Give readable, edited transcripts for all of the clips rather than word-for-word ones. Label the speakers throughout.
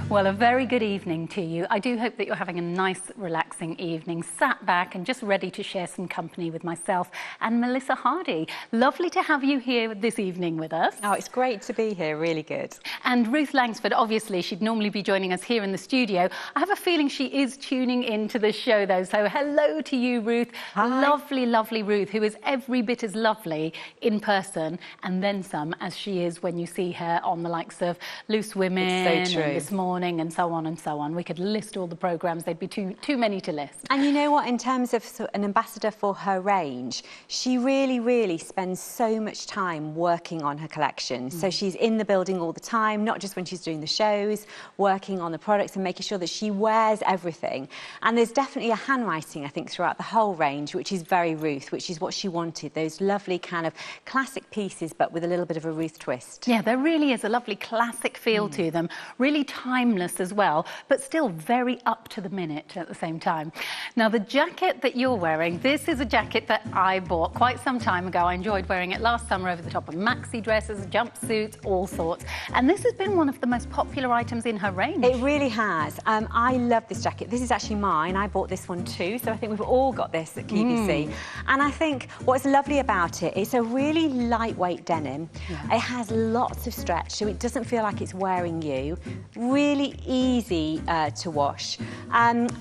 Speaker 1: Well, a very good evening to you. I do hope that you're having a nice, relaxing evening, sat back and just ready to share some company with myself and Melissa Hardy. Lovely to have you here this evening with us.
Speaker 2: Oh, it's great to be here, really good.
Speaker 1: And Ruth Langsford, obviously, she'd normally be joining us here in the studio. I have a feeling she is tuning into the show, though, so hello to you, Ruth.
Speaker 2: Hi.
Speaker 1: Lovely, lovely Ruth, who is every bit as lovely in person and then some as she is when you see her on the likes of Loose Women
Speaker 2: It's so true.
Speaker 1: and This Morning and so on and so on. We could list all the programmes. They'd be too many to list.
Speaker 2: And you know what, in terms of an ambassador for her range, she really spends so much time working on her collection. So she's in the building all the time, not just when she's doing the shows, working on the products and making sure that she wears everything. And there's definitely a handwriting, I think, throughout the whole range, which is very Ruth, which is what she wanted, those lovely kind of classic pieces, but with a little bit of a Ruth twist.
Speaker 1: Yeah, there really is a lovely classic feel to them, really timeless as well, but still very up to the minute at the same time. Now, the jacket that you're wearing, this is a jacket that I bought quite some time ago. I enjoyed wearing it last summer over the top of maxi dresses, jumpsuits, all sorts. And this has been one of the most popular items in her range.
Speaker 2: It really has. I love this jacket. This is actually mine. I bought this one too, so I think we've all got this at QVC. And I think what's lovely about it, it's a really lightweight denim. Yeah. It has lots of stretch, so it doesn't feel like it's wearing you. Really easy to wash. And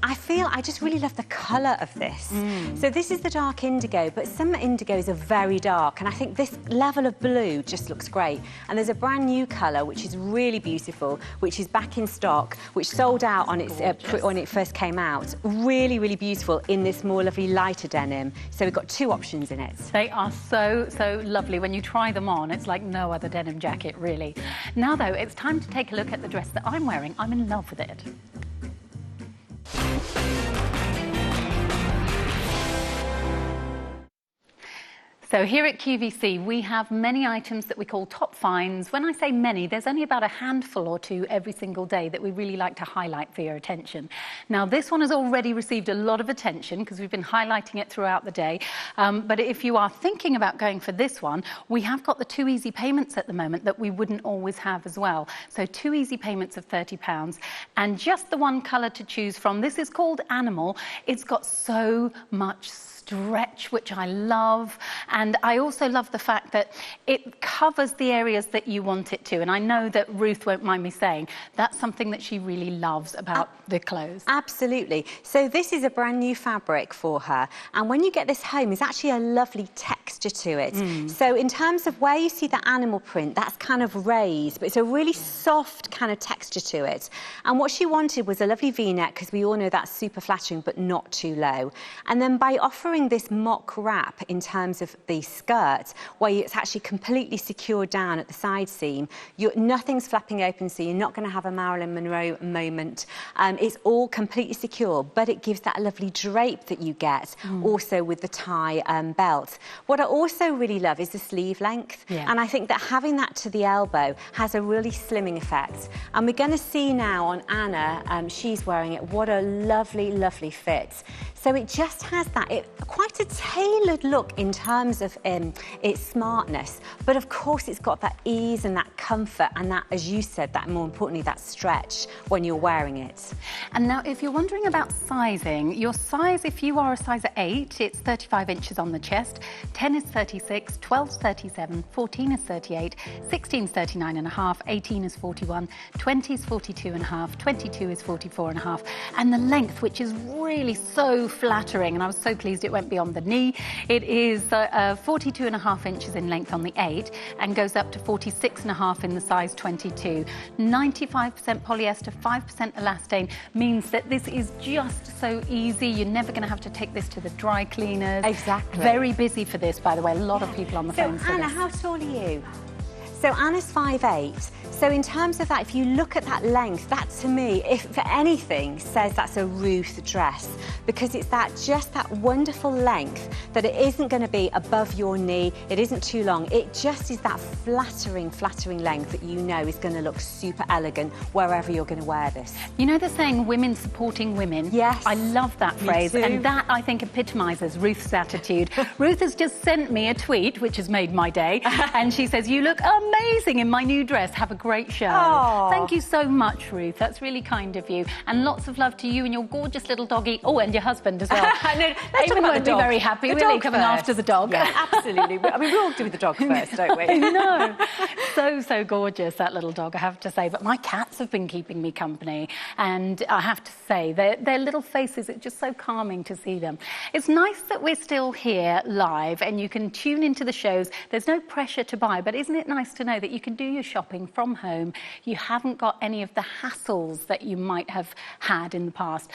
Speaker 2: I just really love the colour of this. So this is the dark indigo, but some indigos are very dark, and I think this level of blue just looks great. And there's a brand new colour, which is really beautiful, which is back in stock, which sold out on its when it first came out. Really beautiful in this more lovely lighter denim. So we've got two options in it.
Speaker 1: They are so lovely. When you try them on, it's like no other denim jacket, really. Now, though, it's time to take a look at the dress that I'm wearing. I'm in love with it. So here at QVC, we have many items that we call top finds. When I say many, there's only about a handful or two every single day that we really like to highlight for your attention. Now, this one has already received a lot of attention because we've been highlighting it throughout the day. But if you are thinking about going for this one, we have got the 2 easy payments at the moment that we wouldn't always have as well. So 2 easy payments of £30 and just the one colour to choose from. This is called Animal. It's got so much stretch, which I love, and I also love the fact that it covers the areas that you want it to, and I know that Ruth won't mind me saying that's something that she really loves about the clothes.
Speaker 2: Absolutely. So this is a brand new fabric for her, and when you get this home, there's actually a lovely texture to it. So in terms of where you see the animal print, that's kind of raised, but it's a really soft kind of texture to it. And what she wanted was a lovely V-neck, because we all know that's super flattering but not too low. And then by offering this mock wrap in terms of the skirt, where it's actually completely secured down at the side seam, nothing's flapping open, so you're not going to have a Marilyn Monroe moment. It's all completely secure, but it gives that lovely drape that you get also with the tie belt. What I also really love is the sleeve length, and I think that having that to the elbow has a really slimming effect. And we're going to see now on Anna, she's wearing it, what a lovely fit. So it just has that, quite a tailored look in terms of its smartness, but of course it's got that ease and that comfort and that, as you said, that more importantly, that stretch when you're wearing it.
Speaker 1: And now, if you're wondering about sizing, your size, if you are a size 8, it's 35 inches on the chest, 10 is 36, 12 is 37, 14 is 38, 16 is 39.5, 18 is 41, 20 is 42.5, 22 is 44.5, and the length, which is really so flattering, and I was so pleased it went beyond the knee. It is 42.5 inches in length on the 8 and goes up to 46.5 in the size 22. 95% polyester, 5% elastane means that this is just so easy. You're never going to have to take this to the dry cleaners.
Speaker 2: Exactly.
Speaker 1: Very busy for this, by the way. A lot of people on the phone.
Speaker 2: So Anna, how tall are you? So Anna's 5'8". So in terms of that, if you look at that length, that to me, if for anything, says that's a Ruth dress, because it's just that wonderful length that it isn't going to be above your knee, it isn't too long, it just is that flattering length that you know is going to look super elegant wherever you're going to wear this.
Speaker 1: You know the saying, women supporting women?
Speaker 2: Yes.
Speaker 1: I love that phrase, and that I think epitomises Ruth's attitude. Ruth has just sent me a tweet, which has made my day, and she says, "You look amazing amazing in my new dress. Have a great show.
Speaker 2: Aww.
Speaker 1: Thank you so much, Ruth. That's really kind of you. And lots of love to you and your gorgeous little doggy. Oh, and your husband as well.
Speaker 2: No,
Speaker 1: Eamon won't be very happy, will he, coming after the dog?
Speaker 2: Yeah, absolutely. I mean, we all do the dog first, don't we?
Speaker 1: I know. So gorgeous, that little dog, I have to say. But my cats have been keeping me company. And I have to say, their little faces, it's just so calming to see them. It's nice that we're still here live and you can tune into the shows. There's no pressure to buy, but isn't it nice to know that you can do your shopping from home? You haven't got any of the hassles that you might have had in the past.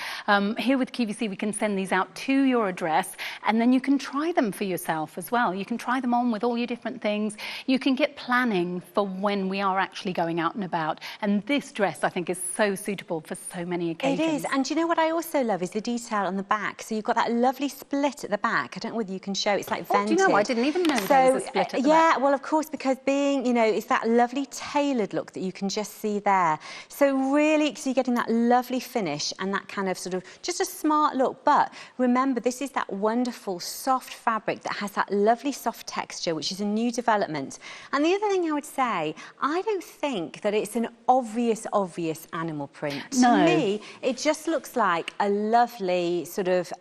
Speaker 1: Here with QVC, we can send these out to your address and then you can try them for yourself as well. You can try them on with all your different things. You can get planning for when we are actually going out and about. And this dress, I think, is so suitable for so many occasions.
Speaker 2: It is. And do you know what I also love is the detail on the back. So you've got that lovely split at the back. I don't know whether you can show. It's like vented.
Speaker 1: Do you know, I didn't even know there was a split at the back.
Speaker 2: Yeah, well, of course, because being, you know, it's that lovely tailored look that you can just see there. So really, so you're getting that lovely finish and that kind of sort of just a smart look. But remember, this is that wonderful soft fabric that has that lovely soft texture, which is a new development. And the other thing I would say, I don't think that it's an obvious animal print.
Speaker 1: No.
Speaker 2: To me, it just looks like a lovely sort of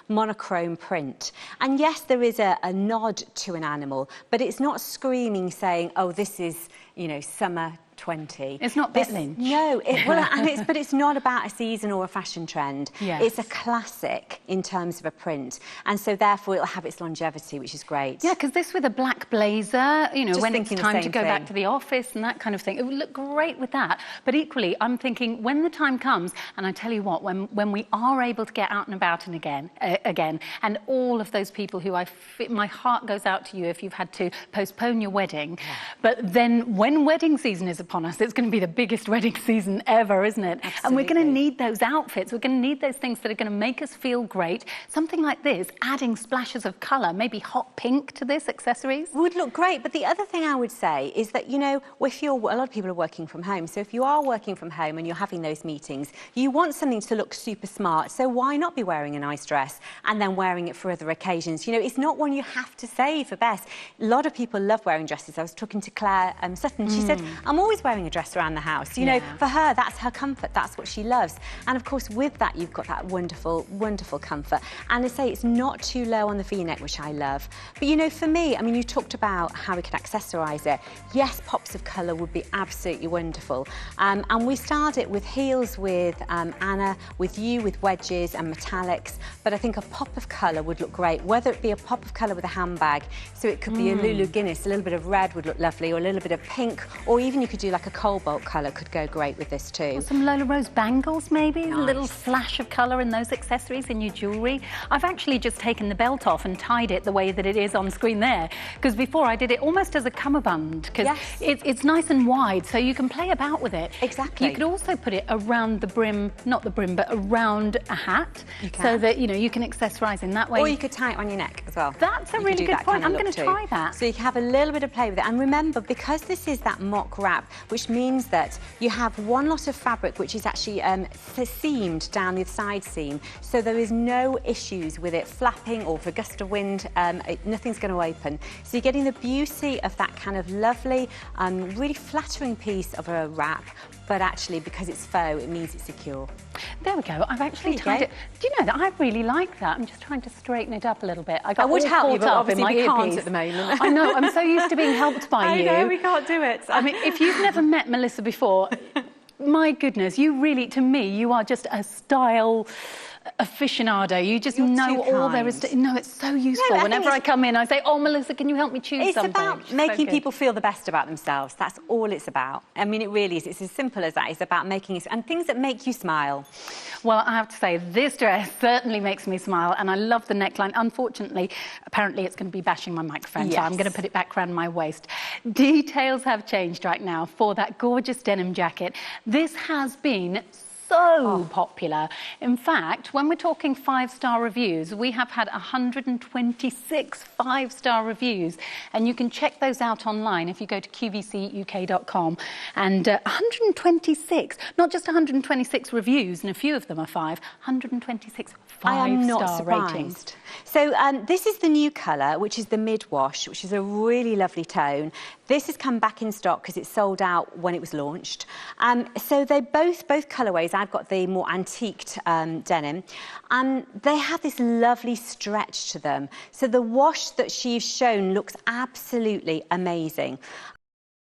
Speaker 2: monochrome print. And yes, there is a nod to an animal, but it's not screaming saying, oh, this is, you know, summer 20.
Speaker 1: It's not Bette Lynch.
Speaker 2: No, but it's not about a season or a fashion trend.
Speaker 1: Yes.
Speaker 2: It's a classic in terms of a print, and so therefore it'll have its longevity, which is great.
Speaker 1: Yeah, because this with a black blazer, you know,
Speaker 2: Just
Speaker 1: when it's time to go back
Speaker 2: thing.
Speaker 1: to the office and that kind of thing, it would look great with that. But equally, I'm thinking when the time comes, and I tell you what, when we are able to get out and about and again, and all of those people who my heart goes out to you if you've had to postpone your wedding, but then when wedding season is upon us, it's going to be the biggest wedding season ever, isn't it?
Speaker 2: Absolutely.
Speaker 1: And we're going to need those outfits. We're going to need those things that are going to make us feel great. Something like this, adding splashes of colour, maybe hot pink to this, accessories.
Speaker 2: Would look great. But the other thing I would say is that, you know, if you're, a lot of people are working from home. So if you are working from home and you're having those meetings, you want something to look super smart. So why not be wearing a nice dress and then wearing it for other occasions? You know, it's not one you have to save for best. A lot of people love wearing dresses. I was talking to Claire Sutton. She said, I'm always wearing a dress around the house. You know, for her, that's her comfort. That's what she loves. And of course, with that, you've got that wonderful, wonderful comfort. And I say it's not too low on the V-neck, which I love. But you know, for me, I mean, you talked about how we could accessorise it. Yes, pops of colour would be absolutely wonderful. And we starred it with heels with Anna, with you, with wedges and metallics. But I think a pop of colour would look great, whether it be a pop of colour with a handbag. So it could be a Lulu Guinness, a little bit of red would look lovely, or a little bit of pink, or even you could do like a cobalt colour could go great with this too.
Speaker 1: Or some Lola Rose bangles maybe,
Speaker 2: Nice.
Speaker 1: A little flash of colour in those accessories in your jewellery. I've actually just taken the belt off and tied it the way that it is on screen there, because before I did it almost as a cummerbund, because it's nice and wide, so you can play about with it.
Speaker 2: Exactly.
Speaker 1: You could also put it around the brim, not the brim, but around a hat, so that, you know, you can accessorise in that way.
Speaker 2: Or you could tie it on your neck as well.
Speaker 1: That's a really good point. I'm going to try that.
Speaker 2: So you can have a little bit of play with it. And remember, because this is that mock wrap, which means that you have one lot of fabric which is actually seamed down the side seam, so there is no issues with it flapping or for a gust of wind, nothing's going to open. So you're getting the beauty of that kind of lovely, really flattering piece of a wrap, but actually because it's faux, it means it's secure.
Speaker 1: There we go. I've actually tied it. Do you know that I really like that? I'm just trying to straighten it up a little bit. I
Speaker 2: would help you, but
Speaker 1: obviously
Speaker 2: we can't at the moment.
Speaker 1: I know. I'm so used to being helped by you.
Speaker 2: I know, we can't do it.
Speaker 1: I mean, if you've never met Melissa before, my goodness, you really, to me, you are just a style aficionado. You just know all there is to... No, it's so useful.
Speaker 2: No,
Speaker 1: whenever I come in, I say, oh, Melissa, can you help me choose something?
Speaker 2: It's about making people feel the best about themselves. That's all it's about. I mean, it really is. It's as simple as that. It's about making it... And things that make you smile.
Speaker 1: Well, I have to say, this dress certainly makes me smile, and I love the neckline. Unfortunately, apparently it's going to be bashing my microphone, so I'm going to put it back around my waist. Details have changed right now for that gorgeous denim jacket. This has been so popular. In fact, when we're talking 5-star reviews, we have had 126 5-star reviews, and you can check those out online if you go to qvcuk.com. And 126, not just 126 reviews, and a few of them are 126 5-star ratings.
Speaker 2: So this is the new colour, which is the mid-wash, which is a really lovely tone. This has come back in stock because it sold out when it was launched. So they both colourways. I've got the more antiqued denim. They have this lovely stretch to them. So the wash that she's shown looks absolutely amazing.